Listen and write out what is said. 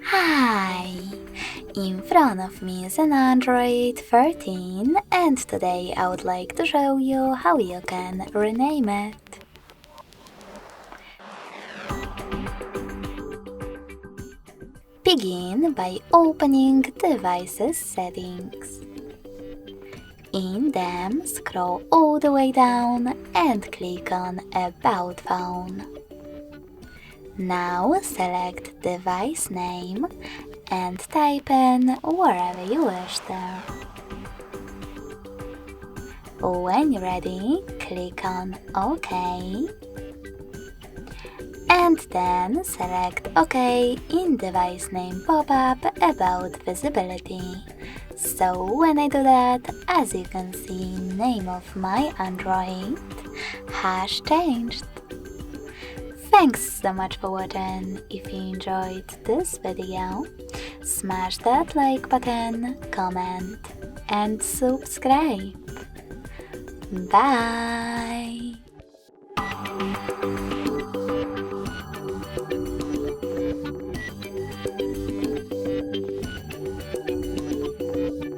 Hi! In front of me is an Android 13 and today I would like to show you how you can rename it. Begin by opening Devices Settings. In them, scroll all the way down and click on About Phone. Now select device name and type in wherever you wish there. When you're ready, click on OK and then select OK in device name pop-up about visibility. So when I do that, as you can see, name of my Android has changed. Thanks so much for watching. If you enjoyed this video, smash that like button, comment and subscribe. Bye!